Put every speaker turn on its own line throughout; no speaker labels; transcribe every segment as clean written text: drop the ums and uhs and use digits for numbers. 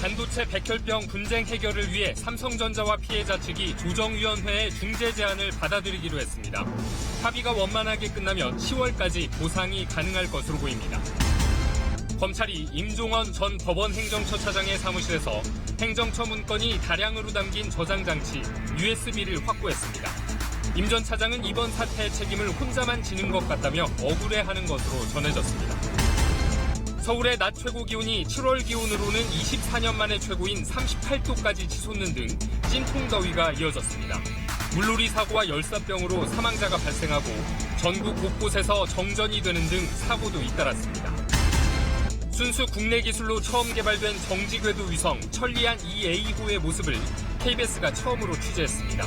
반도체 백혈병 분쟁 해결을 위해 삼성전자와 피해자 측이 조정위원회의 중재 제안을 받아들이기로 했습니다. 합의가 원만하게 끝나면 10월까지 보상이 가능할 것으로 보입니다. 검찰이 임종원 전 법원 행정처 차장의 사무실에서 행정처 문건이 다량으로 담긴 저장장치 USB를 확보했습니다. 임 전 차장은 이번 사태의 책임을 혼자만 지는 것 같다며 억울해하는 것으로 전해졌습니다. 서울의 낮 최고 기온이 7월 기온으로는 24년 만에 최고인 38도까지 치솟는 등 찐통더위가 이어졌습니다. 물놀이 사고와 열사병으로 사망자가 발생하고 전국 곳곳에서 정전이 되는 등 사고도 잇따랐습니다. 순수 국내 기술로 처음 개발된 정지궤도 위성 천리안 2A호의 모습을 KBS가 처음으로 취재했습니다.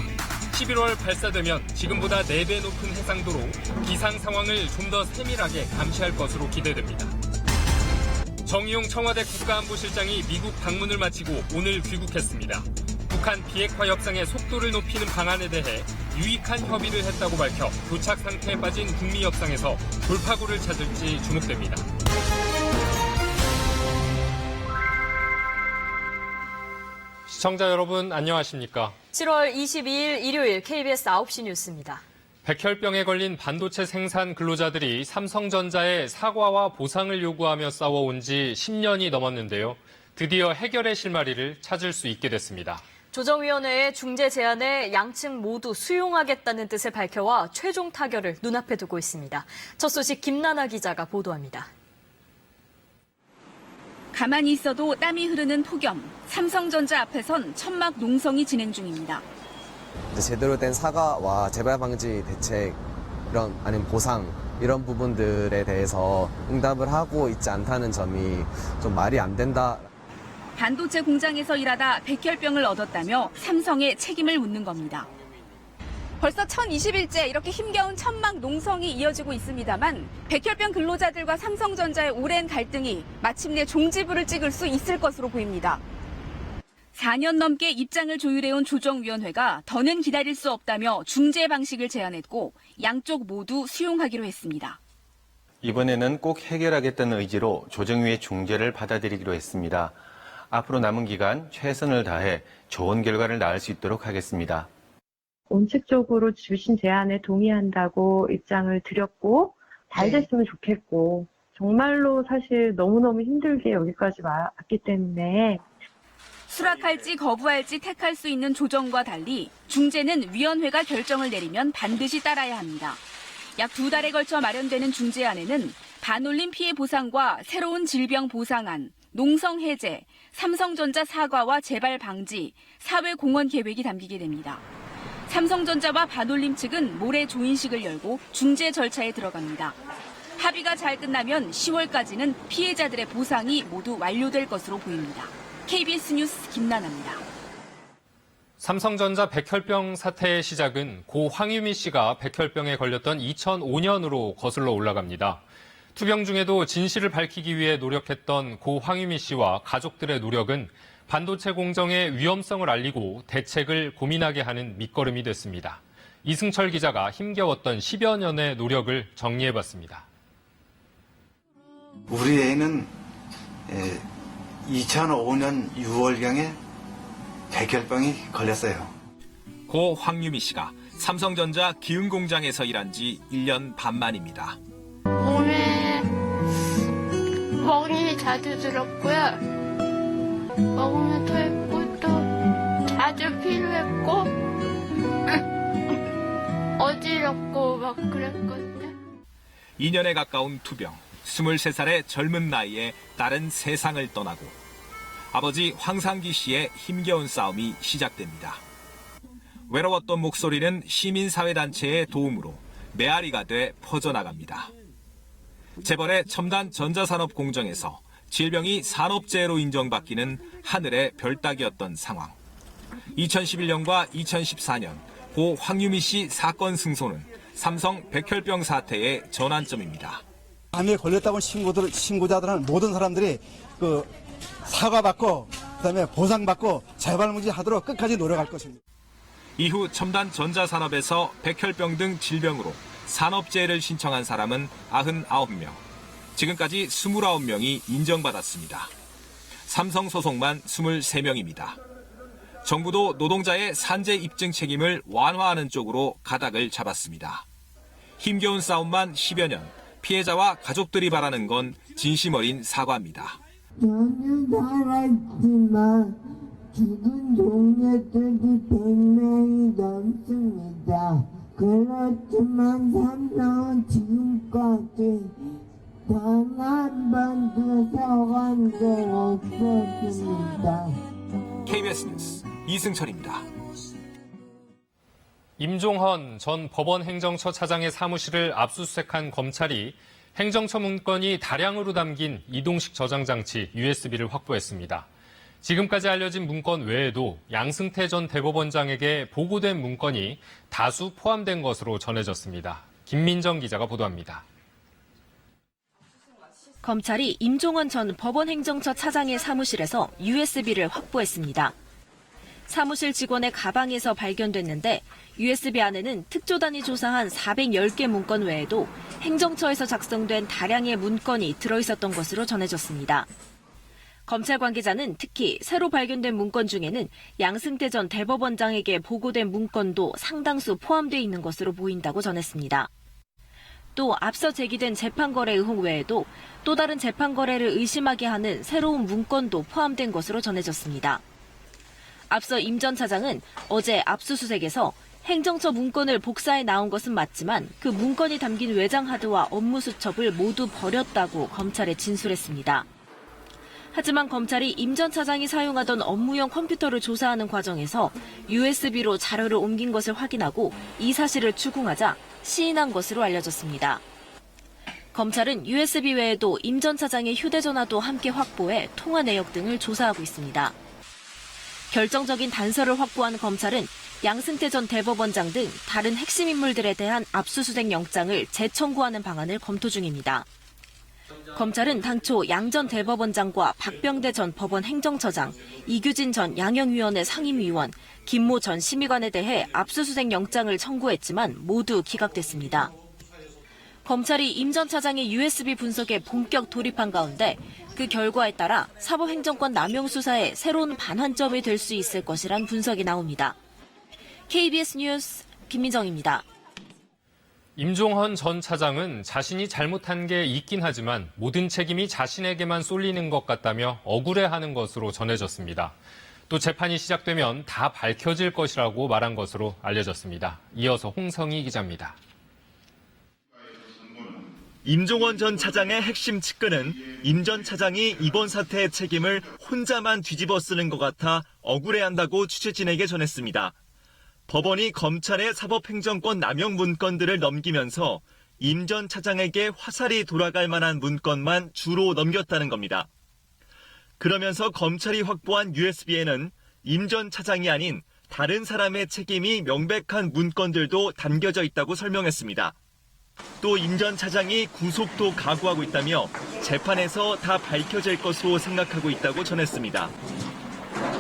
11월 발사되면 지금보다 4배 높은 해상도로 기상 상황을 좀 더 세밀하게 감시할 것으로 기대됩니다. 정의용 청와대 국가안보실장이 미국 방문을 마치고 오늘 귀국했습니다. 북한 비핵화 협상의 속도를 높이는 방안에 대해 유익한 협의를 했다고 밝혀 교착 상태에 빠진 북미 협상에서 돌파구를 찾을지 주목됩니다. 시청자 여러분 안녕하십니까?
7월 22일 일요일 KBS 9시 뉴스입니다.
백혈병에 걸린 반도체 생산 근로자들이 삼성전자에 사과와 보상을 요구하며 싸워온 지 10년이 넘었는데요. 드디어 해결의 실마리를 찾을 수 있게 됐습니다.
조정위원회의 중재 제안에 양측 모두 수용하겠다는 뜻을 밝혀와 최종 타결을 눈앞에 두고 있습니다. 첫 소식 김나나 기자가 보도합니다.
가만히 있어도 땀이 흐르는 폭염, 삼성전자 앞에선 천막 농성이 진행 중입니다.
제대로 된 사과와 재발 방지 대책, 아니면 보상, 이런 부분들에 대해서 응답을 하고 있지 않다는 점이 좀 말이 안 된다.
반도체 공장에서 일하다 백혈병을 얻었다며 삼성에 책임을 묻는 겁니다. 벌써 1020일째 이렇게 힘겨운 천막 농성이 이어지고 있습니다만 백혈병 근로자들과 삼성전자의 오랜 갈등이 마침내 종지부를 찍을 수 있을 것으로 보입니다. 4년 넘게 입장을 조율해온 조정위원회가 더는 기다릴 수 없다며 중재 방식을 제안했고 양쪽 모두 수용하기로 했습니다.
이번에는 꼭 해결하겠다는 의지로 조정위의 중재를 받아들이기로 했습니다. 앞으로 남은 기간 최선을 다해 좋은 결과를 낳을 수 있도록 하겠습니다.
원칙적으로 주신 제안에 동의한다고 입장을 드렸고 잘 됐으면 좋겠고 정말로 사실 너무너무 힘들게 여기까지 왔기 때문에
수락할지 거부할지 택할 수 있는 조정과 달리 중재는 위원회가 결정을 내리면 반드시 따라야 합니다. 약 2달에 걸쳐 마련되는 중재안에는 반올림 피해 보상과 새로운 질병 보상안, 농성 해제, 삼성전자 사과와 재발 방지, 사회 공헌 계획이 담기게 됩니다. 삼성전자와 반올림 측은 모레 조인식을 열고 중재 절차에 들어갑니다. 합의가 잘 끝나면 10월까지는 피해자들의 보상이 모두 완료될 것으로 보입니다. KBS 뉴스 김나나입니다.
삼성전자 백혈병 사태의 시작은 고 황유미 씨가 백혈병에 걸렸던 2005년으로 거슬러 올라갑니다. 투병 중에도 진실을 밝히기 위해 노력했던 고 황유미 씨와 가족들의 노력은 반도체 공정의 위험성을 알리고 대책을 고민하게 하는 밑거름이 됐습니다. 이승철 기자가 힘겨웠던 10여 년의 노력을 정리해봤습니다.
우리 애는 2005년 6월경에 백혈병이 걸렸어요.
고 황유미 씨가 삼성전자 기흥공장에서 일한 지 1년 반 만입니다.
몸에 멍이 자주 들었고요. 먹으면 토했고 또 자주 피로했고 어지럽고 막 그랬거든요.
2년에 가까운 투병, 23살의 젊은 나이에 딸은 세상을 떠나고 아버지 황상기 씨의 힘겨운 싸움이 시작됩니다. 외로웠던 목소리는 시민사회단체의 도움으로 메아리가 돼 퍼져나갑니다. 재벌의 첨단 전자산업 공정에서 질병이 산업재해로 인정받기는 하늘의 별 따기였던 상황. 2011년과 2014년 고 황유미 씨 사건 승소는 삼성 백혈병 사태의 전환점입니다.
암에 걸렸다고 신고자들은 모든 사람들이 사과받고 그다음에 보상받고 재발방지하도록 끝까지 노력할 것입니다.
이후 첨단 전자산업에서 백혈병 등 질병으로 산업재해를 신청한 사람은 99명. 지금까지 29명이 인정받았습니다. 삼성 소속만 23명입니다. 정부도 노동자의 산재 입증 책임을 완화하는 쪽으로 가닥을 잡았습니다. 힘겨운 싸움만 10여 년, 피해자와 가족들이 바라는 건 진심 어린 사과입니다.
저는 살았지만 죽은 동료들이 100명이 넘습니다. 그렇지만 삼성은 지금까지 단 한 번도 서간 적 없었습니다.
KBS 뉴스 이승철입니다.
임종헌 전 법원 행정처 차장의 사무실을 압수수색한 검찰이 행정처 문건이 다량으로 담긴 이동식 저장 장치 USB를 확보했습니다. 지금까지 알려진 문건 외에도 양승태 전 대법원장에게 보고된 문건이 다수 포함된 것으로 전해졌습니다. 김민정 기자가 보도합니다.
검찰이 임종헌 전 법원 행정처 차장의 사무실에서 USB를 확보했습니다. 사무실 직원의 가방에서 발견됐는데 USB 안에는 특조단이 조사한 410개 문건 외에도 행정처에서 작성된 다량의 문건이 들어있었던 것으로 전해졌습니다. 검찰 관계자는 특히 새로 발견된 문건 중에는 양승태 전 대법원장에게 보고된 문건도 상당수 포함되어 있는 것으로 보인다고 전했습니다. 또 앞서 제기된 재판거래 의혹 외에도 또 다른 재판거래를 의심하게 하는 새로운 문건도 포함된 것으로 전해졌습니다. 앞서 임 전 차장은 어제 압수수색에서 행정처 문건을 복사해 나온 것은 맞지만 그 문건이 담긴 외장 하드와 업무 수첩을 모두 버렸다고 검찰에 진술했습니다. 하지만 검찰이 임 전 차장이 사용하던 업무용 컴퓨터를 조사하는 과정에서 USB로 자료를 옮긴 것을 확인하고 이 사실을 추궁하자 시인한 것으로 알려졌습니다. 검찰은 USB 외에도 임 전 차장의 휴대전화도 함께 확보해 통화 내역 등을 조사하고 있습니다. 결정적인 단서를 확보한 검찰은 양승태 전 대법원장 등 다른 핵심 인물들에 대한 압수수색 영장을 재청구하는 방안을 검토 중입니다. 검찰은 당초 양 전 대법원장과 박병대 전 법원 행정처장, 이규진 전 양형위원회 상임위원, 김모 전 심의관에 대해 압수수색 영장을 청구했지만 모두 기각됐습니다. 검찰이 임 전 차장의 USB 분석에 본격 돌입한 가운데 그 결과에 따라 사법행정권 남용 수사에 새로운 반환점이 될 수 있을 것이란 분석이 나옵니다. KBS 뉴스 김민정입니다.
임종헌 전 차장은 자신이 잘못한 게 있긴 하지만 모든 책임이 자신에게만 쏠리는 것 같다며 억울해하는 것으로 전해졌습니다. 또 재판이 시작되면 다 밝혀질 것이라고 말한 것으로 알려졌습니다. 이어서 홍성희 기자입니다.
임종헌 전 차장의 핵심 측근은 임 전 차장이 이번 사태의 책임을 혼자만 뒤집어 쓰는 것 같아 억울해한다고 취재진에게 전했습니다. 법원이 검찰의 사법행정권 남용 문건들을 넘기면서 임 전 차장에게 화살이 돌아갈 만한 문건만 주로 넘겼다는 겁니다. 그러면서 검찰이 확보한 USB에는 임 전 차장이 아닌 다른 사람의 책임이 명백한 문건들도 담겨져 있다고 설명했습니다. 또 임 전 차장이 구속도 각오하고 있다며 재판에서 다 밝혀질 것으로 생각하고 있다고 전했습니다.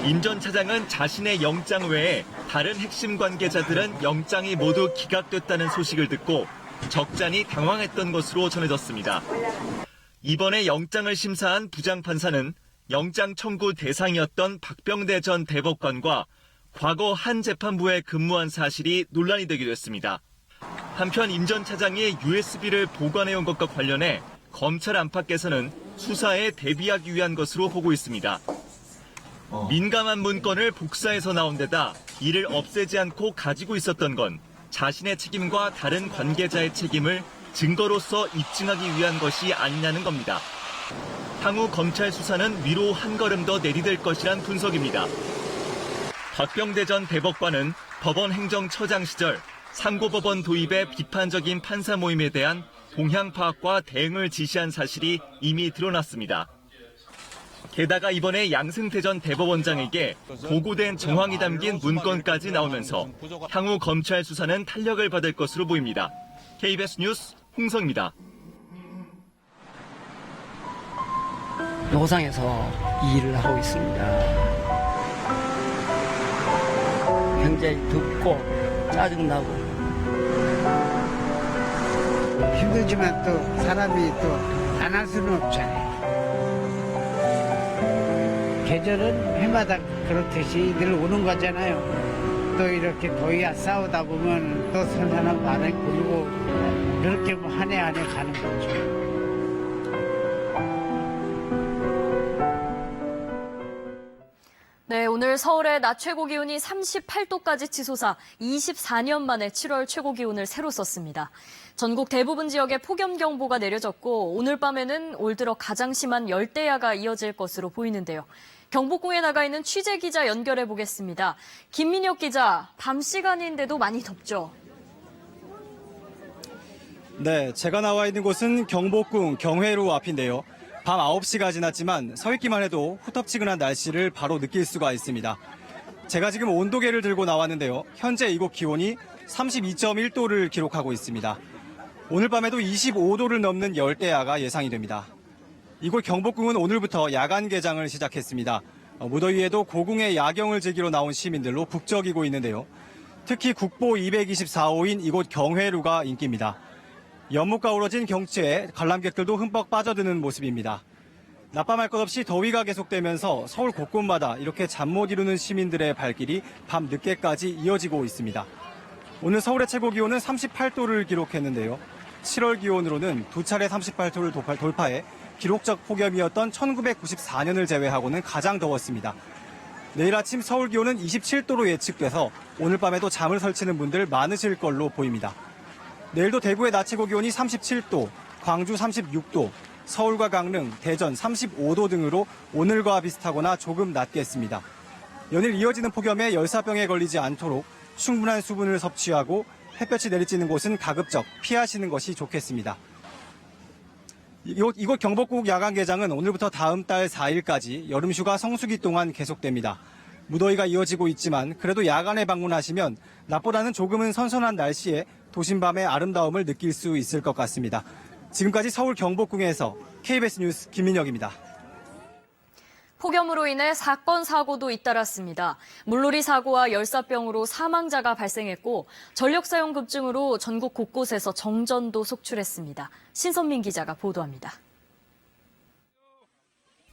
임 전 차장은 자신의 영장 외에 다른 핵심 관계자들은 영장이 모두 기각됐다는 소식을 듣고 적잖이 당황했던 것으로 전해졌습니다. 이번에 영장을 심사한 부장판사는 영장 청구 대상이었던 박병대 전 대법관과 과거 한 재판부에 근무한 사실이 논란이 되기도 했습니다. 한편 임 전 차장이 USB를 보관해온 것과 관련해 검찰 안팎에서는 수사에 대비하기 위한 것으로 보고 있습니다. 민감한 문건을 복사해서 나온 데다 이를 없애지 않고 가지고 있었던 건 자신의 책임과 다른 관계자의 책임을 증거로서 입증하기 위한 것이 아니냐는 겁니다. 향후 검찰 수사는 위로 한 걸음 더 내디딜 것이란 분석입니다. 박병대 전 대법관은 법원 행정처장 시절 상고법원 도입의 비판적인 판사 모임에 대한 동향 파악과 대응을 지시한 사실이 이미 드러났습니다. 게다가 이번에 양승태 전 대법원장에게 보고된 정황이 담긴 문건까지 나오면서 향후 검찰 수사는 탄력을 받을 것으로 보입니다. KBS 뉴스 홍성입니다.
노상에서 일을 하고 있습니다. 굉장히 덥고 짜증나고
힘들지만 또 사람이 또 안 할 수는 없잖아요. 계절은 해마다 그렇듯이 늘 오는 거잖아요. 또 이렇게 더위와 싸우다 보면 또 선선한 바람이 불고 그렇게 뭐 한 해 한 해 가는 거죠.
네, 오늘 서울의 낮 최고 기온이 38도까지 치솟아 24년 만에 7월 최고 기온을 새로 썼습니다. 전국 대부분 지역에 폭염경보가 내려졌고 오늘 밤에는 올 들어 가장 심한 열대야가 이어질 것으로 보이는데요. 경복궁에 나가 있는 취재 기자 연결해 보겠습니다. 김민혁 기자, 밤 시간인데도 많이 덥죠?
네, 제가 나와 있는 곳은 경복궁 경회로 앞인데요. 밤 9시가 지났지만 서 있기만 해도 후텁지근한 날씨를 바로 느낄 수가 있습니다. 제가 지금 온도계를 들고 나왔는데요. 현재 이곳 기온이 32.1도를 기록하고 있습니다. 오늘 밤에도 25도를 넘는 열대야가 예상이 됩니다. 이곳 경복궁은 오늘부터 야간 개장을 시작했습니다. 무더위에도 고궁의 야경을 즐기러 나온 시민들로 북적이고 있는데요. 특히 국보 224호인 이곳 경회루가 인기입니다. 연못과 우러진 경치에 관람객들도 흠뻑 빠져드는 모습입니다. 낮밤할 것 없이 더위가 계속되면서 서울 곳곳마다 이렇게 잠 못 이루는 시민들의 발길이 밤 늦게까지 이어지고 있습니다. 오늘 서울의 최고 기온은 38도를 기록했는데요. 7월 기온으로는 두 차례 38도를 돌파해 기록적 폭염이었던 1994년을 제외하고는 가장 더웠습니다. 내일 아침 서울 기온은 27도로 예측돼서 오늘 밤에도 잠을 설치는 분들 많으실 걸로 보입니다. 내일도 대구의 낮 최고 기온이 37도, 광주 36도, 서울과 강릉, 대전 35도 등으로 오늘과 비슷하거나 조금 낮겠습니다. 연일 이어지는 폭염에 열사병에 걸리지 않도록 충분한 수분을 섭취하고 햇볕이 내리쬐는 곳은 가급적 피하시는 것이 좋겠습니다. 이곳 경복궁 야간 개장은 오늘부터 다음 달 4일까지 여름휴가 성수기 동안 계속됩니다. 무더위가 이어지고 있지만 그래도 야간에 방문하시면 낮보다는 조금은 선선한 날씨에 도심 밤의 아름다움을 느낄 수 있을 것 같습니다. 지금까지 서울 경복궁에서 KBS 뉴스 김민혁입니다.
폭염으로 인해 사건, 사고도 잇따랐습니다. 물놀이 사고와 열사병으로 사망자가 발생했고 전력 사용 급증으로 전국 곳곳에서 정전도 속출했습니다. 신선민 기자가 보도합니다.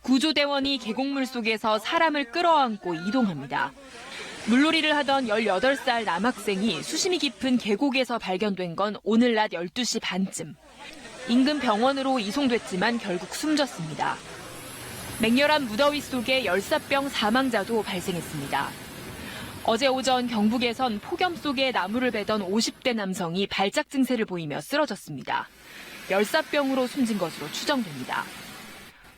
구조대원이 계곡물 속에서 사람을 끌어안고 이동합니다. 물놀이를 하던 18살 남학생이 수심이 깊은 계곡에서 발견된 건 오늘 낮 12시 반쯤. 인근 병원으로 이송됐지만 결국 숨졌습니다. 맹렬한 무더위 속에 열사병 사망자도 발생했습니다. 어제 오전 경북에선 폭염 속에 나무를 베던 50대 남성이 발작 증세를 보이며 쓰러졌습니다. 열사병으로 숨진 것으로 추정됩니다.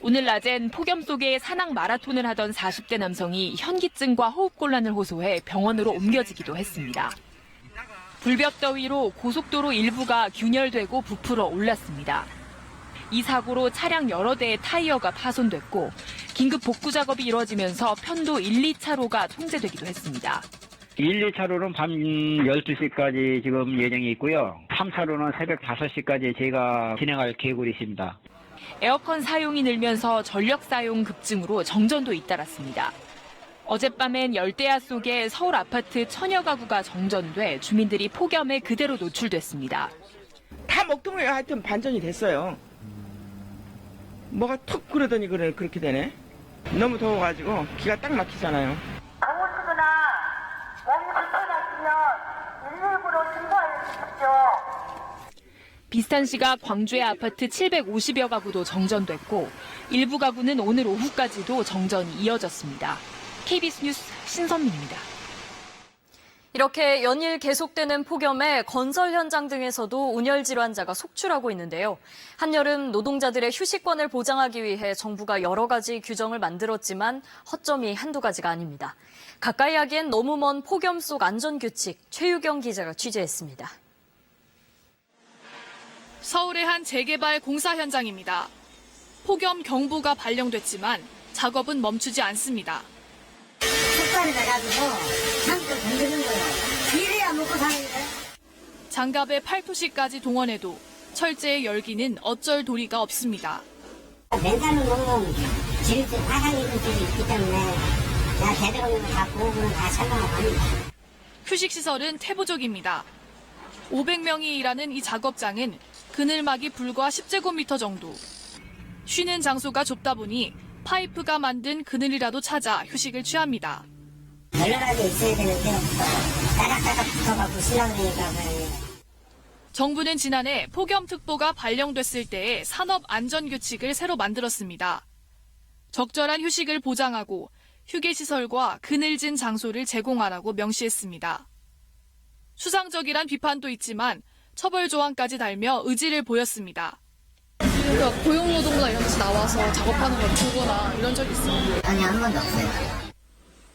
오늘 낮엔 폭염 속에 산악 마라톤을 하던 40대 남성이 현기증과 호흡곤란을 호소해 병원으로 옮겨지기도 했습니다. 불볕더위로 고속도로 일부가 균열되고 부풀어 올랐습니다. 이 사고로 차량 여러 대의 타이어가 파손됐고 긴급 복구 작업이 이루어지면서 편도 1, 2차로가 통제되기도 했습니다.
1, 2차로는 밤 12시까지 지금 예정이 있고요. 3차로는 새벽 5시까지 저희가 진행할 계획으로 있습니다.
에어컨 사용이 늘면서 전력 사용 급증으로 정전도 잇따랐습니다. 어젯밤엔 열대야 속에 서울 아파트 천여 가구가 정전돼 주민들이 폭염에 그대로 노출됐습니다.
다 먹통에 하여튼 반전이 됐어요. 뭐가 툭 그러더니 그렇게 되네. 너무 더워가지고 기가 딱 막히잖아요.
강원도나 몸이 불편하시면 119로 신고해 주십시오.
비슷한 시각 광주의 아파트 750여 가구도 정전됐고 일부 가구는 오늘 오후까지도 정전이 이어졌습니다. KBS 뉴스 신선민입니다.
이렇게 연일 계속되는 폭염에 건설 현장 등에서도 온열 질환자가 속출하고 있는데요. 한여름 노동자들의 휴식권을 보장하기 위해 정부가 여러 가지 규정을 만들었지만 허점이 한두 가지가 아닙니다. 가까이 하기엔 너무 먼 폭염 속 안전규칙, 최유경 기자가 취재했습니다.
서울의 한 재개발 공사 현장입니다. 폭염 경보가 발령됐지만 작업은 멈추지 않습니다.
습관이 돼가지고 한껏 힘드는 거예요. 이래야 먹고 사는데.
장갑에 팔토시까지 동원해도 철제의 열기는 어쩔 도리가 없습니다.
맨날은 먹는 지름길 파상이 있기 때문에 야 제대로 다 보고는 다 설명을 합니다.
휴식시설은 태부족입니다. 500명이 일하는 이 작업장은 그늘막이 불과 10제곱미터 정도. 쉬는 장소가 좁다 보니 파이프가 만든 그늘이라도 찾아 휴식을 취합니다.
널널하게 있어야 되는데 따닥따닥 붙어갖고 신랑이니까.
정부는 지난해 폭염특보가 발령됐을 때의 산업안전규칙을 새로 만들었습니다. 적절한 휴식을 보장하고 휴게시설과 그늘진 장소를 제공하라고 명시했습니다. 수상적이란 비판도 있지만 처벌 조항까지 달며 의지를 보였습니다.
그러니까 고용노동자 이런 데서 나와서 작업하는 걸 보거나 이런 적이 있어요?
아니, 한 번도 없어요.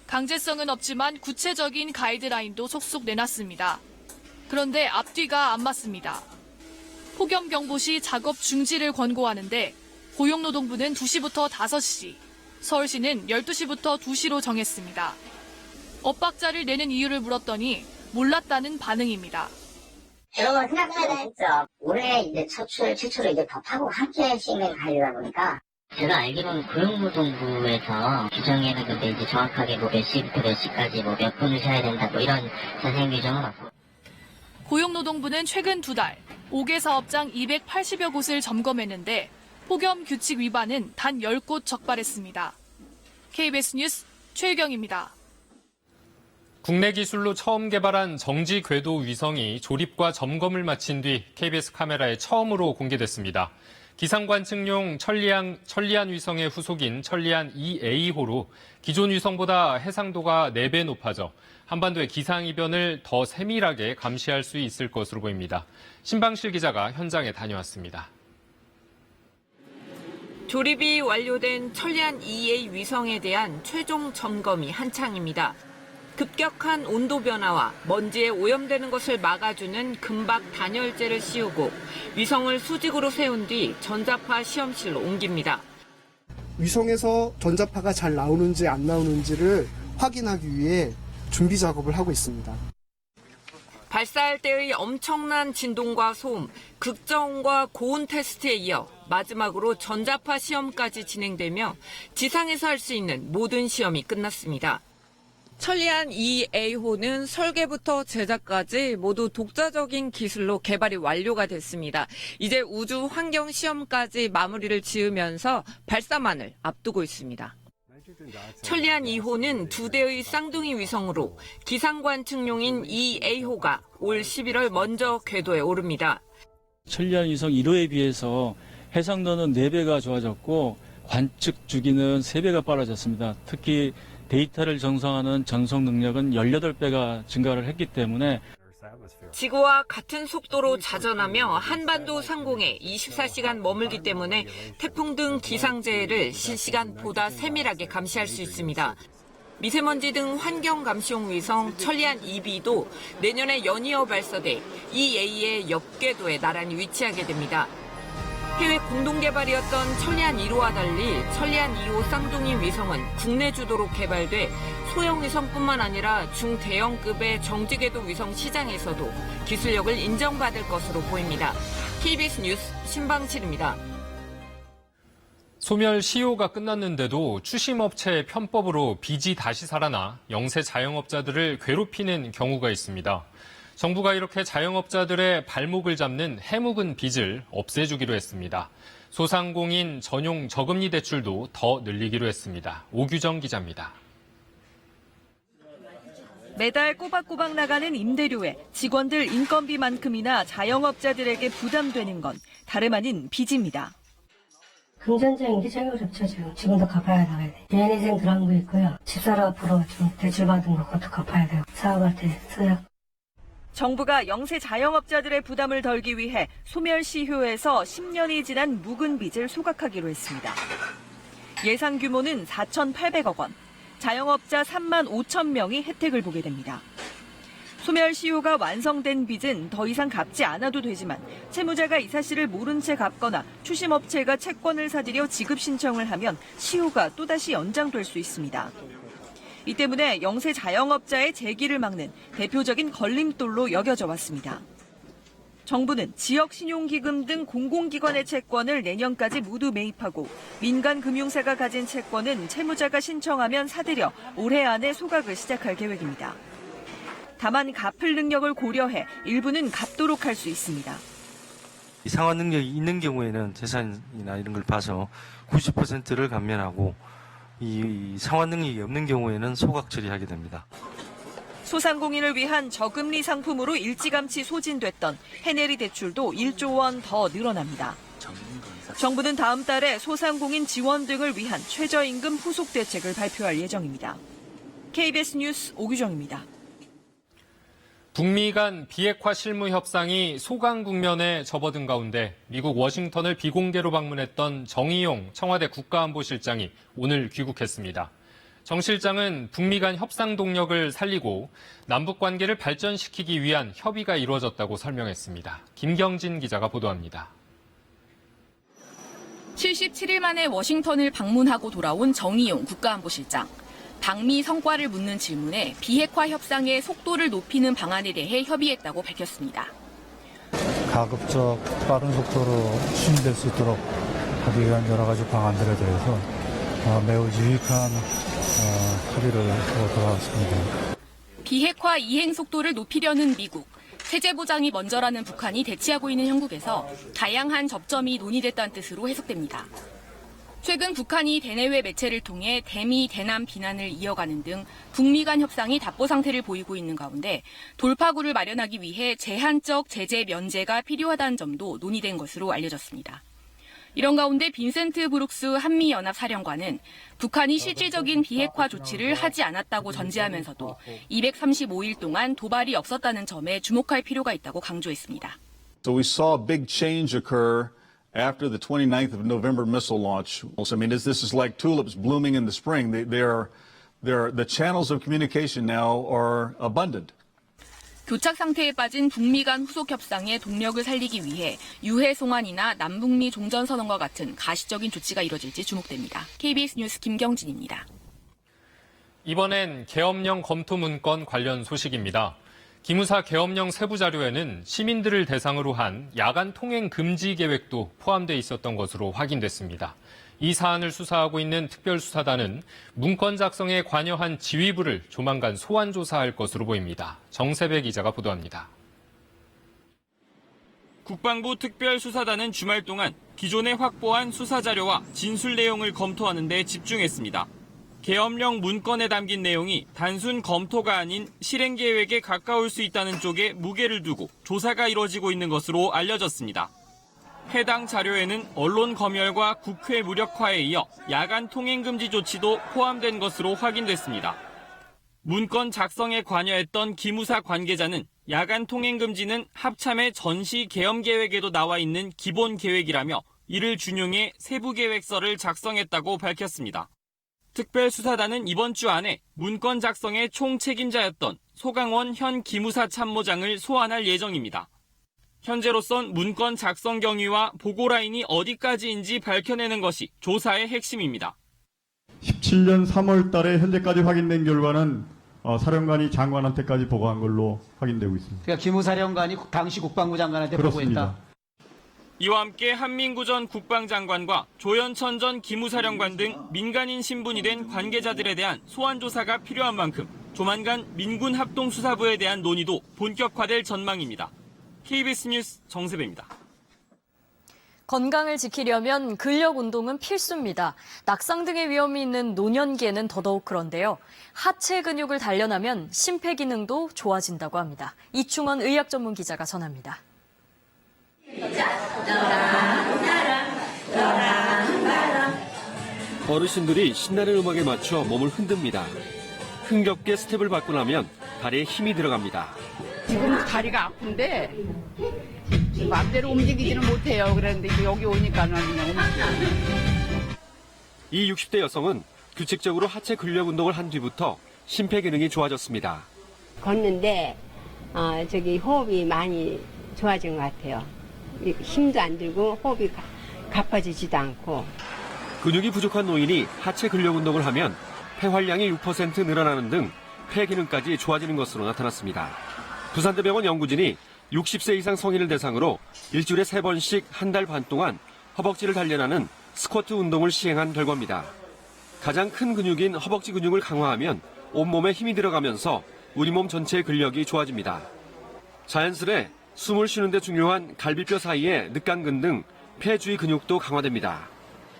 강제성은 없지만 구체적인 가이드라인도 속속 내놨습니다. 그런데 앞뒤가 안 맞습니다. 폭염경보 시 작업 중지를 권고하는데 고용노동부는 2시부터 5시, 서울시는 12시부터 2시로 정했습니다. 엇박자를 내는 이유를 물었더니 몰랐다는 반응입니다.
여러 번 생각해야 했죠. 올해 이제 최초로 이제 법하고 함께 시행하려다 보니까 제가 알기로는 고용노동부에서 규정에는 근데 이제 정확하게 뭐 몇 시부터 몇 시까지 뭐 몇 분을 쉬어야 된다 뭐 이런 자세한 규정은 없고.
고용노동부는 최근 2달 5개 사업장 280여 곳을 점검했는데 폭염 규칙 위반은 단 10곳 적발했습니다. KBS 뉴스 최유경입니다.
국내 기술로 처음 개발한 정지 궤도 위성이 조립과 점검을 마친 뒤 KBS 카메라에 처음으로 공개됐습니다. 기상관측용 천리안 위성의 후속인 천리안 2A호로 기존 위성보다 해상도가 4배 높아져 한반도의 기상이변을 더 세밀하게 감시할 수 있을 것으로 보입니다. 신방실 기자가 현장에 다녀왔습니다.
조립이 완료된 천리안 2A 위성에 대한 최종 점검이 한창입니다. 급격한 온도 변화와 먼지에 오염되는 것을 막아주는 금박 단열재를 씌우고 위성을 수직으로 세운 뒤 전자파 시험실로 옮깁니다.
위성에서 전자파가 잘 나오는지 안 나오는지를 확인하기 위해 준비 작업을 하고 있습니다.
발사할 때의 엄청난 진동과 소음, 극저온과 고온 테스트에 이어 마지막으로 전자파 시험까지 진행되며 지상에서 할 수 있는 모든 시험이 끝났습니다. 천리안 2A호는 설계부터 제작까지 모두 독자적인 기술로 개발이 완료가 됐습니다. 이제 우주 환경 시험까지 마무리를 지으면서 발사만을 앞두고 있습니다. 천리안 2호는 2대의 쌍둥이 위성으로 기상관측용인 2A호가 올 11월 먼저 궤도에 오릅니다.
천리안 위성 1호에 비해서 해상도는 4배가 좋아졌고 관측 주기는 3배가 빨라졌습니다. 특히 데이터를 전송하는 전송 능력은 18배가 증가를 했기 때문에
지구와 같은 속도로 자전하며 한반도 상공에 24시간 머물기 때문에 태풍 등 기상재해를 실시간 보다 세밀하게 감시할 수 있습니다. 미세먼지 등 환경 감시용 위성 천리안 2B도 내년에 연이어 발사돼 EA의 옆 궤도에 나란히 위치하게 됩니다. 해외 공동개발이었던 천리안 1호와 달리 천리안 2호 쌍둥이 위성은 국내 주도로 개발돼 소형 위성뿐만 아니라 중대형급의 정지궤도 위성 시장에서도 기술력을 인정받을 것으로 보입니다. KBS 뉴스 신방칠입니다.
소멸 시효가 끝났는데도 추심업체의 편법으로 빚이 다시 살아나 영세 자영업자들을 괴롭히는 경우가 있습니다. 정부가 이렇게 자영업자들의 발목을 잡는 해묵은 빚을 없애주기로 했습니다. 소상공인 전용 저금리 대출도 더 늘리기로 했습니다. 오규정 기자입니다.
매달 꼬박꼬박 나가는 임대료에 직원들 인건비만큼이나 자영업자들에게 부담되는 건 다름 아닌 빚입니다.
금전적 인지적으로 좋죠. 지금도 갚아야 나가야 돼. 대인회생 그런 거 있고요. 집사로 앞으로 좀 대출 받은 거 그것도 갚아야 돼요. 사업할 때 써야.
정부가 영세 자영업자들의 부담을 덜기 위해 소멸시효에서 10년이 지난 묵은 빚을 소각하기로 했습니다. 예상 규모는 4,800억 원, 자영업자 3만 5천 명이 혜택을 보게 됩니다. 소멸시효가 완성된 빚은 더 이상 갚지 않아도 되지만 채무자가 이 사실을 모른 채 갚거나 추심업체가 채권을 사들여 지급 신청을 하면 시효가 또다시 연장될 수 있습니다. 이 때문에 영세 자영업자의 재기를 막는 대표적인 걸림돌로 여겨져 왔습니다. 정부는 지역신용기금 등 공공기관의 채권을 내년까지 모두 매입하고 민간금융사가 가진 채권은 채무자가 신청하면 사들여 올해 안에 소각을 시작할 계획입니다. 다만 갚을 능력을 고려해 일부는 갚도록 할 수 있습니다.
상환 능력이 있는 경우에는 재산이나 이런 걸 봐서 90%를 감면하고 이 상환 능력이 없는 경우에는 소각 처리하게 됩니다.
소상공인을 위한 저금리 상품으로 일찌감치 소진됐던 해내리 대출도 1조 원 더 늘어납니다. 정부는 다음 달에 소상공인 지원 등을 위한 최저임금 후속 대책을 발표할 예정입니다. KBS 뉴스 오규정입니다.
북미 간 비핵화 실무 협상이 소강 국면에 접어든 가운데 미국 워싱턴을 비공개로 방문했던 정의용 청와대 국가안보실장이 오늘 귀국했습니다. 정 실장은 북미 간 협상 동력을 살리고 남북 관계를 발전시키기 위한 협의가 이루어졌다고 설명했습니다. 김경진 기자가 보도합니다.
77일 만에 워싱턴을 방문하고 돌아온 정의용 국가안보실장. 방미 성과를 묻는 질문에 비핵화 협상의 속도를 높이는 방안에 대해 협의했다고 밝혔습니다.
가급적 빠른 속도로 추진될 수 있도록 합의에 대한 여러 가지 방안들에 대해서 매우 유익한 합의를 하고 돌아왔습니다.
비핵화 이행 속도를 높이려는 미국, 체제 보장이 먼저라는 북한이 대치하고 있는 형국에서 다양한 접점이 논의됐다는 뜻으로 해석됩니다. 최근 북한이 대내외 매체를 통해 대미, 대남 비난을 이어가는 등 북미 간 협상이 답보 상태를 보이고 있는 가운데 돌파구를 마련하기 위해 제한적 제재 면제가 필요하다는 점도 논의된 것으로 알려졌습니다. 이런 가운데 빈센트 브룩스 한미연합 사령관은 북한이 실질적인 비핵화 조치를 하지 않았다고 전제하면서도 235일 동안 도발이 없었다는 점에 주목할 필요가 있다고 강조했습니다.
So we saw a big change occur after the 29th of November missile launch. I mean, this is like tulips blooming in the spring. The channels of communication now are abundant.
교착 상태에 빠진 북미 간 후속 협상의 동력을 살리기 위해 유해 송환이나 남북미 종전선언과 같은 가시적인 조치가 이뤄질지 주목됩니다. KBS 뉴스 김경진입니다.
이번엔 계엄령 검토 문건 관련 소식입니다. 기무사 계엄령 세부 자료에는 시민들을 대상으로 한 야간 통행 금지 계획도 포함돼 있었던 것으로 확인됐습니다. 이 사안을 수사하고 있는 특별수사단은 문건 작성에 관여한 지휘부를 조만간 소환 조사할 것으로 보입니다. 정세배 기자가 보도합니다.
국방부 특별수사단은 주말 동안 기존에 확보한 수사 자료와 진술 내용을 검토하는 데 집중했습니다. 계엄령 문건에 담긴 내용이 단순 검토가 아닌 실행 계획에 가까울 수 있다는 쪽에 무게를 두고 조사가 이뤄지고 있는 것으로 알려졌습니다. 해당 자료에는 언론 검열과 국회 무력화에 이어 야간 통행 금지 조치도 포함된 것으로 확인됐습니다. 문건 작성에 관여했던 기무사 관계자는 야간 통행 금지는 합참의 전시 계엄 계획에도 나와 있는 기본 계획이라며 이를 준용해 세부 계획서를 작성했다고 밝혔습니다. 특별수사단은 이번 주 안에 문건 작성의 총책임자였던 소강원 현 기무사 참모장을 소환할 예정입니다. 현재로선 문건 작성 경위와 보고 라인이 어디까지인지 밝혀내는 것이 조사의 핵심입니다.
17년 3월 달에 현재까지 확인된 결과는 사령관이 장관한테까지 보고한 걸로 확인되고 있습니다.
그러니까 기무사령관이 당시 국방부 장관한테 보고했다.
이와 함께 한민구 전 국방장관과 조현천 전 기무사령관 등 민간인 신분이 된 관계자들에 대한 소환 조사가 필요한 만큼 조만간 민군합동수사부에 대한 논의도 본격화될 전망입니다. KBS 뉴스 정세배입니다.
건강을 지키려면 근력 운동은 필수입니다. 낙상 등의 위험이 있는 노년기에는 더더욱 그런데요. 하체 근육을 단련하면 심폐기능도 좋아진다고 합니다. 이충원 의학 전문 기자가 전합니다.
어르신들이 신나는 음악에 맞춰 몸을 흔듭니다. 흥겹게 스텝을 밟고 나면 다리에 힘이 들어갑니다.
지금 다리가 아픈데 마음대로 움직이지는 못해요. 그런데 여기 오니까는 그냥 움직여요.
이 60대 여성은 규칙적으로 하체 근력 운동을 한 뒤부터 심폐기능이 좋아졌습니다.
걷는데 호흡이 많이 좋아진 것 같아요. 힘도 안 들고 호흡이 가빠지지도 않고.
근육이 부족한 노인이 하체 근력 운동을 하면 폐활량이 6% 늘어나는 등 폐 기능까지 좋아지는 것으로 나타났습니다. 부산대병원 연구진이 60세 이상 성인을 대상으로 일주일에 3번씩 한 달 반 동안 허벅지를 단련하는 스쿼트 운동을 시행한 결과입니다. 가장 큰 근육인 허벅지 근육을 강화하면 온몸에 힘이 들어가면서 우리 몸 전체의 근력이 좋아집니다. 자연스레 숨을 쉬는 데 중요한 갈비뼈 사이의 늑간근 등 폐 주위 근육도 강화됩니다.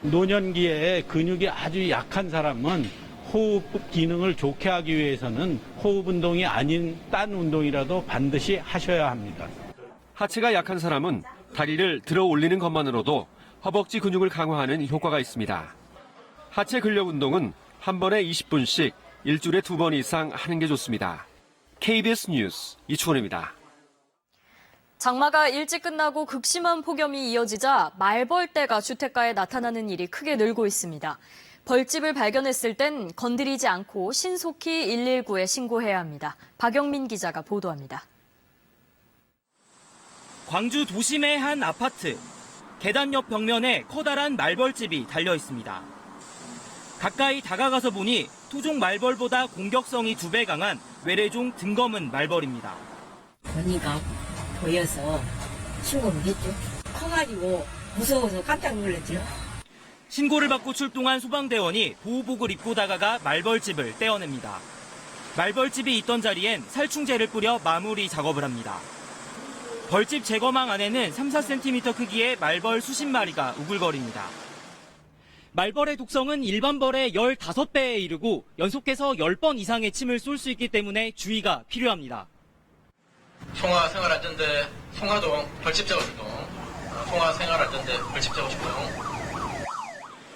노년기에 근육이 아주 약한 사람은 호흡 기능을 좋게 하기 위해서는 호흡 운동이 아닌 딴 운동이라도 반드시 하셔야 합니다.
하체가 약한 사람은 다리를 들어 올리는 것만으로도 허벅지 근육을 강화하는 효과가 있습니다. 하체 근력 운동은 한 번에 20분씩 일주일에 2번 이상 하는 게 좋습니다. KBS 뉴스 이충원입니다.
장마가 일찍 끝나고 극심한 폭염이 이어지자 말벌떼가 주택가에 나타나는 일이 크게 늘고 있습니다. 벌집을 발견했을 땐 건드리지 않고 신속히 119에 신고해야 합니다. 박영민 기자가 보도합니다.
광주 도심의 한 아파트. 계단 옆 벽면에 커다란 말벌집이 달려 있습니다. 가까이 다가가서 보니 토종 말벌보다 공격성이 2배 강한 외래종 등검은 말벌입니다.
언니가 보여서 신고를 했죠. 커가지고 무서워서 깜짝 놀랐죠.
신고를 받고 출동한 소방대원이 보호복을 입고 다가가 말벌집을 떼어냅니다. 말벌집이 있던 자리엔 살충제를 뿌려 마무리 작업을 합니다. 벌집 제거망 안에는 3, 4cm 크기의 말벌 수십 마리가 우글거립니다. 말벌의 독성은 일반 벌의 15배에 이르고 연속해서 10번 이상의 침을 쏠 수 있기 때문에 주의가 필요합니다.
송화 생활안전대 송화동 벌집 제거 출동. 송화 생활안전대 벌집 제거 출동.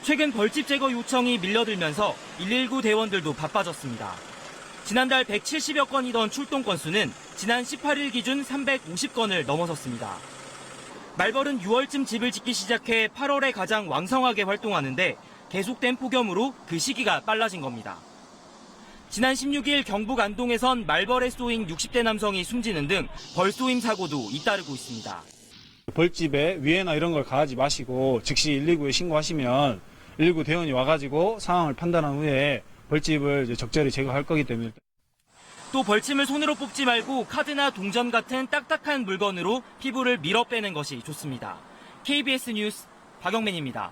최근 벌집 제거 요청이 밀려들면서 119 대원들도 바빠졌습니다. 지난달 170여 건이던 출동 건수는 지난 18일 기준 350건을 넘어섰습니다. 말벌은 6월쯤 집을 짓기 시작해 8월에 가장 왕성하게 활동하는데 계속된 폭염으로 그 시기가 빨라진 겁니다. 지난 16일 경북 안동에선 말벌에 쏘인 60대 남성이 숨지는 등 벌쏘임 사고도 잇따르고 있습니다.
벌집에 위해나 이런 걸 가하지 마시고 즉시 119에 신고하시면 119 대원이 와가지고 상황을 판단한 후에 벌집을 이제 적절히 제거할 거기 때문에.
또 벌침을 손으로 뽑지 말고 카드나 동전 같은 딱딱한 물건으로 피부를 밀어 빼는 것이 좋습니다. KBS 뉴스 박영민입니다.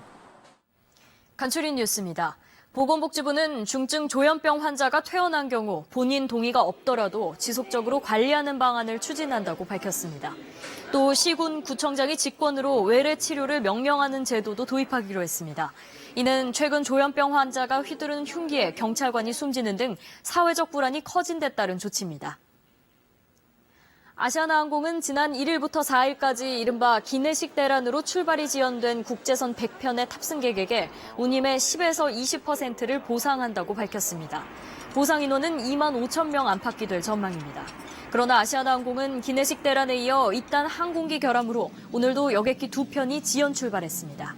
간추린 뉴스입니다. 보건복지부는 중증 조현병 환자가 퇴원한 경우 본인 동의가 없더라도 지속적으로 관리하는 방안을 추진한다고 밝혔습니다. 또 시군 구청장이 직권으로 외래 치료를 명령하는 제도도 도입하기로 했습니다. 이는 최근 조현병 환자가 휘두르는 흉기에 경찰관이 숨지는 등 사회적 불안이 커진 데 따른 조치입니다. 아시아나항공은 지난 1일부터 4일까지 이른바 기내식 대란으로 출발이 지연된 국제선 100편의 탑승객에게 운임의 10에서 20%를 보상한다고 밝혔습니다. 보상 인원은 2만 5천 명 안팎이 될 전망입니다. 그러나 아시아나항공은 기내식 대란에 이어 잇단 항공기 결함으로 오늘도 여객기 2편이 지연 출발했습니다.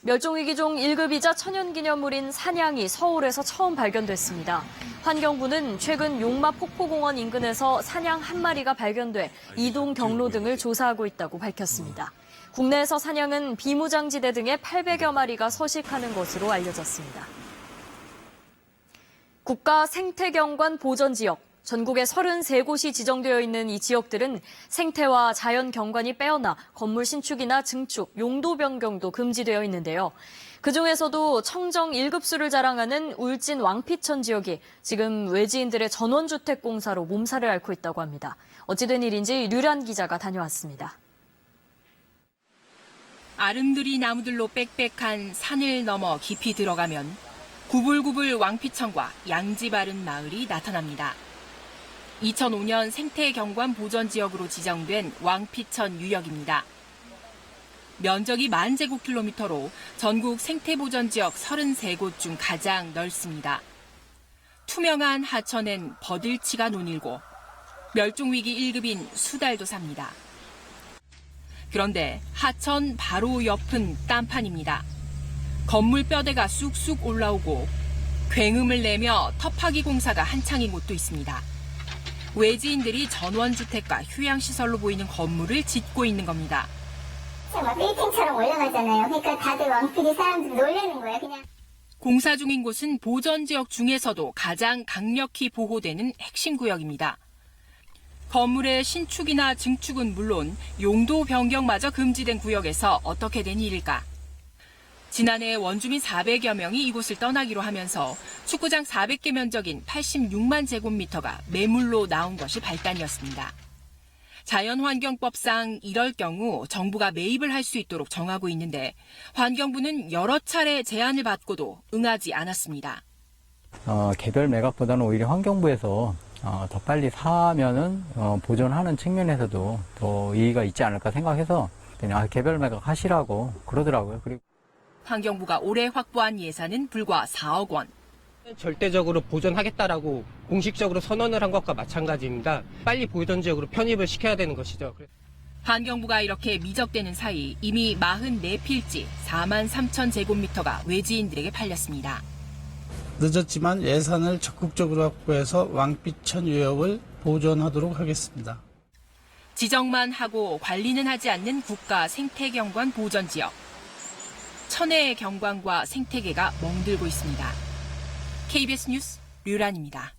멸종위기종 1급이자 천연기념물인 사냥이 서울에서 처음 발견됐습니다. 환경부는 최근 용마 폭포공원 인근에서 사냥 1마리가 발견돼 이동 경로 등을 조사하고 있다고 밝혔습니다. 국내에서 사냥은 비무장지대 등에 800여 마리가 서식하는 것으로 알려졌습니다. 국가 생태경관 보전지역. 전국에 33곳이 지정되어 있는 이 지역들은 생태와 자연 경관이 빼어나 건물 신축이나 증축, 용도 변경도 금지되어 있는데요. 그중에서도 청정 1급수를 자랑하는 울진 왕피천 지역이 지금 외지인들의 전원주택 공사로 몸살을 앓고 있다고 합니다. 어찌된 일인지 류란 기자가 다녀왔습니다.
아름드리 나무들로 빽빽한 산을 넘어 깊이 들어가면 구불구불 왕피천과 양지 바른 마을이 나타납니다. 2005년 생태경관 보전지역으로 지정된 왕피천 유역입니다. 면적이 10,000제곱킬로미터로 전국 생태보전지역 33곳 중 가장 넓습니다. 투명한 하천엔 버들치가 논일고 멸종위기 1급인 수달도 삽니다. 그런데 하천 바로 옆은 딴판입니다. 건물 뼈대가 쑥쑥 올라오고 굉음을 내며 터파기 공사가 한창인 곳도 있습니다. 외지인들이 전원주택과 휴양시설로 보이는 건물을 짓고 있는 겁니다.
빌딩처럼 올라가잖아요. 그러니까 다들 왕피디 사람들 놀라는 거예요, 그냥.
공사 중인 곳은 보전지역 중에서도 가장 강력히 보호되는 핵심 구역입니다. 건물의 신축이나 증축은 물론 용도 변경마저 금지된 구역에서 어떻게 된 일일까? 지난해 원주민 400여 명이 이곳을 떠나기로 하면서 축구장 400개 면적인 86만 제곱미터가 매물로 나온 것이 발단이었습니다. 자연환경법상 이럴 경우 정부가 매입을 할 수 있도록 정하고 있는데 환경부는 여러 차례 제안을 받고도 응하지 않았습니다.
개별 매각보다는 오히려 환경부에서 더 빨리 사면은 보존하는 측면에서도 더 이의가 있지 않을까 생각해서 그냥 개별 매각 하시라고 그러더라고요. 그리고
환경부가 올해 확보한 예산은 불과 4억 원.
절대적으로 보존하겠다라고 공식적으로 선언을 한 것과 마찬가지입니다. 빨리 보존 지역으로 편입을 시켜야 되는 것이죠.
환경부가 이렇게 미적대는 사이 이미 44필지 4만 3천 제곱미터가 외지인들에게 팔렸습니다.
늦었지만 예산을 적극적으로 확보해서 왕비천 유역을 보존하도록 하겠습니다.
지정만 하고 관리는 하지 않는 국가 생태경관 보전지역. 천혜의 경관과 생태계가 멍들고 있습니다. KBS 뉴스 류란입니다.